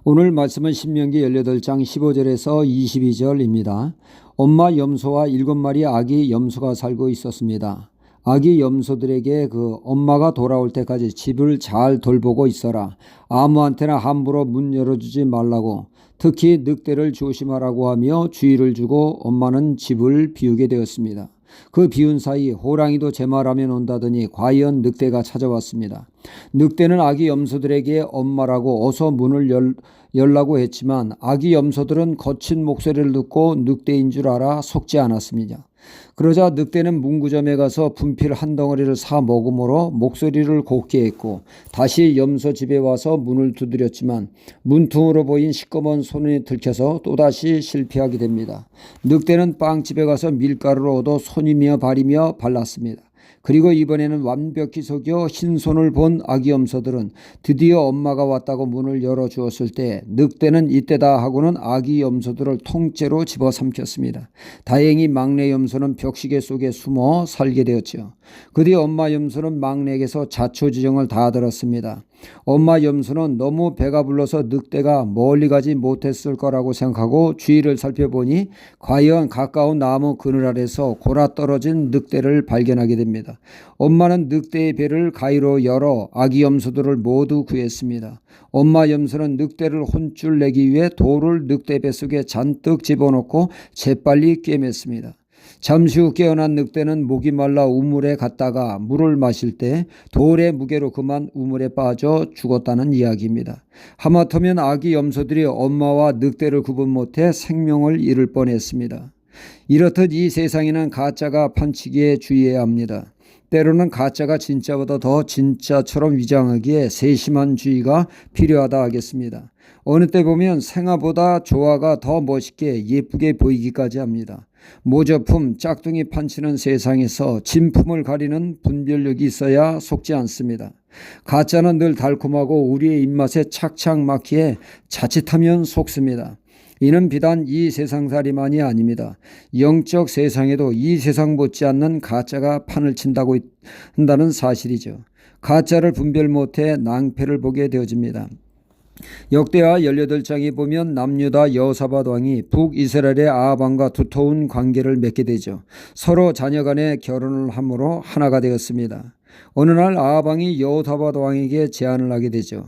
오늘 말씀은 신명기 18장 15절에서 22절입니다. 엄마 염소와 7마리 아기 염소가 살고 있었습니다. 아기 염소들에게 그 엄마가 돌아올 때까지 집을 잘 돌보고 있어라. 아무한테나 함부로 문 열어주지 말라고, 특히 늑대를 조심하라고 하며 주의를 주고 엄마는 집을 비우게 되었습니다. 그 비운 사이 호랑이도 제 말하면 온다더니 과연 늑대가 찾아왔습니다. 늑대는 아기 염소들에게 엄마라고 어서 문을 열라고 했지만 아기 염소들은 거친 목소리를 듣고 늑대인 줄 알아 속지 않았습니다. 그러자 늑대는 문구점에 가서 분필 한 덩어리를 사 먹음으로 목소리를 곱게 했고 다시 염소 집에 와서 문을 두드렸지만 문틈으로 보인 시꺼먼 손이 들켜서 또다시 실패하게 됩니다. 늑대는 빵집에 가서 밀가루를 얻어 손이며 발이며 발랐습니다. 그리고 이번에는 완벽히 속여 흰손을 본 아기 염소들은 드디어 엄마가 왔다고 문을 열어주었을 때 늑대는 이때다 하고는 아기 염소들을 통째로 집어삼켰습니다. 다행히 막내 염소는 벽시계 속에 숨어 살게 되었죠. 그 뒤 엄마 염소는 막내에게서 자초지종을 다 들었습니다. 엄마 염소는 너무 배가 불러서 늑대가 멀리 가지 못했을 거라고 생각하고 주위를 살펴보니 과연 가까운 나무 그늘 아래서 골아떨어진 늑대를 발견하게 됩니다. 엄마는 늑대의 배를 가위로 열어 아기 염소들을 모두 구했습니다. 엄마 염소는 늑대를 혼쭐 내기 위해 돌을 늑대 뱃속에 잔뜩 집어넣고 재빨리 꿰맸습니다. 잠시 후 깨어난 늑대는 목이 말라 우물에 갔다가 물을 마실 때 돌의 무게로 그만 우물에 빠져 죽었다는 이야기입니다. 하마터면 아기 염소들이 엄마와 늑대를 구분 못해 생명을 잃을 뻔했습니다. 이렇듯 이 세상에는 가짜가 판치기에 주의해야 합니다. 때로는 가짜가 진짜보다 더 진짜처럼 위장하기에 세심한 주의가 필요하다 하겠습니다. 어느 때 보면 생화보다 조화가 더 멋있게 예쁘게 보이기까지 합니다. 모조품, 짝퉁이 판치는 세상에서 진품을 가리는 분별력이 있어야 속지 않습니다. 가짜는 늘 달콤하고 우리의 입맛에 착착 막히에 자칫하면 속습니다. 이는 비단 이 세상살이만이 아닙니다. 영적 세상에도 이 세상 못지않는 가짜가 판을 친다고 한다는 사실이죠. 가짜를 분별 못해 낭패를 보게 되어집니다. 역대하 18장에 보면 남유다 여호사밧 왕이 북이스라엘의 아합 왕과 두터운 관계를 맺게 되죠. 서로 자녀 간에 결혼을 함으로 하나가 되었습니다. 어느 날 아합 왕이 여호사밧 왕에게 제안을 하게 되죠.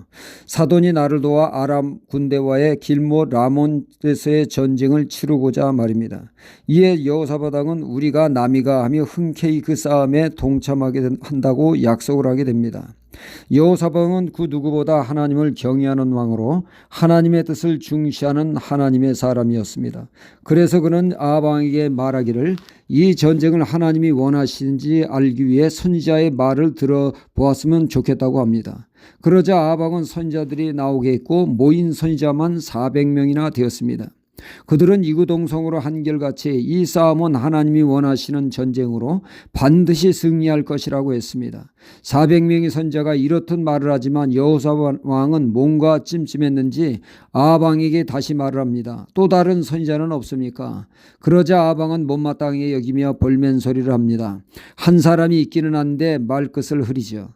사돈이 나를 도와 아람 군대와의 길못 라몬에서의 전쟁을 치르고자 말입니다. 이에 여호사밧 왕은 우리가 남이가 하며 흔쾌히 그 싸움에 동참하게 한다고 약속을 하게 됩니다. 여호사밧 왕은 그 누구보다 하나님을 경외하는 왕으로 하나님의 뜻을 중시하는 하나님의 사람이었습니다. 그래서 그는 아합 왕에게 말하기를 이 전쟁을 하나님이 원하시는지 알기 위해 선지자의 말을 들어보았으면 좋겠다고 합니다. 그러자 아합 왕은 선지자들이 나오게 했고 모인 선지자만 400명이나 되었습니다. 그들은 이구동성으로 한결같이 이 싸움은 하나님이 원하시는 전쟁으로 반드시 승리할 것이라고 했습니다. 400명의 선지자가 이렇듯 말을 하지만 여호사밧 왕은 뭔가 찜찜했는지 아합 왕에게 다시 말을 합니다. 또 다른 선지자는 없습니까? 그러자 아합 왕은 못마땅하게 여기며 볼멘소리를 합니다. 한 사람이 있기는 한데 말끝을 흐리죠.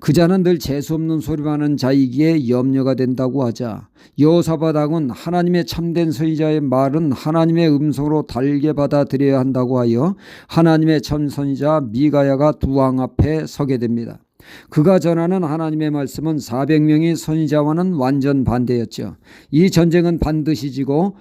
그 자는 늘 재수없는 소리만 하는 자이기에 염려가 된다고 하자 여호사밧 왕은 하나님의 참된 선지자의 말은 하나님의 음성으로 달게 받아들여야 한다고 하여 하나님의 참 선지자 미가야가 두 왕 앞에 서게 됩니다. 그가 전하는 하나님의 말씀은 400명의 선지자와는 완전 반대였죠. 이 전쟁은 반드시 지고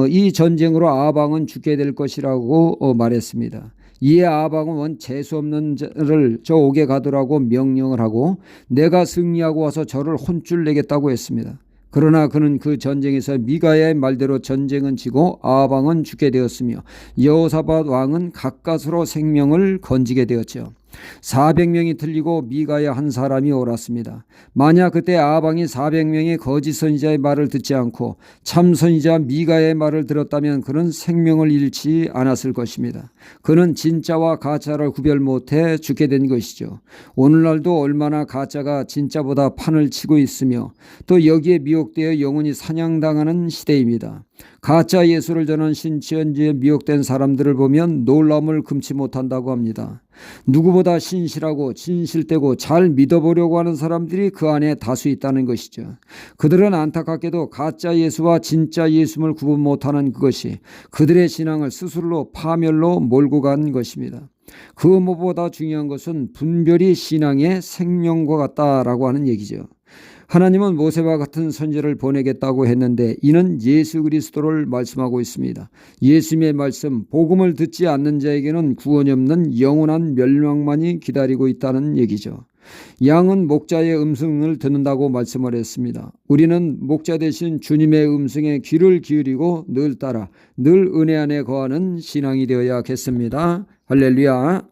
이 전쟁으로 아합 왕은 죽게 될 것이라고 말했습니다. 이에 아합 왕은 재수없는 자를 저 옥에 가두라고 명령을 하고 내가 승리하고 와서 저를 혼쭐 내겠다고 했습니다. 그러나 그는 그 전쟁에서 미가야의 말대로 전쟁은 지고 아합 왕은 죽게 되었으며 여호사밧 왕은 가까스로 생명을 건지게 되었죠. 400명이 틀리고 미가야 한 사람이 옳았습니다. 만약 그때 아합 왕이 400명의 거짓 선지자의 말을 듣지 않고 참 선지자 미가야의 말을 들었다면 그는 생명을 잃지 않았을 것입니다. 그는 진짜와 가짜를 구별 못해 죽게 된 것이죠. 오늘날도 얼마나 가짜가 진짜보다 판을 치고 있으며 또 여기에 미혹되어 영혼이 사냥당하는 시대입니다. 가짜 예수를 전한 신천지에 미혹된 사람들을 보면 놀라움을 금치 못한다고 합니다. 누구보다 신실하고 진실되고 잘 믿어보려고 하는 사람들이 그 안에 다수 있다는 것이죠. 그들은 안타깝게도 가짜 예수와 진짜 예수를 구분 못하는 그것이 그들의 신앙을 스스로 파멸로 몰고 간 것입니다. 그 무엇보다 중요한 것은 분별이 신앙의 생명과 같다라고 하는 얘기죠. 하나님은 모세와 같은 선지자를 보내겠다고 했는데 이는 예수 그리스도를 말씀하고 있습니다. 예수님의 말씀, 복음을 듣지 않는 자에게는 구원이 없는 영원한 멸망만이 기다리고 있다는 얘기죠. 양은 목자의 음성을 듣는다고 말씀을 했습니다. 우리는 목자 되신 주님의 음성에 귀를 기울이고 늘 따라 늘 은혜 안에 거하는 신앙이 되어야겠습니다. 할렐루야.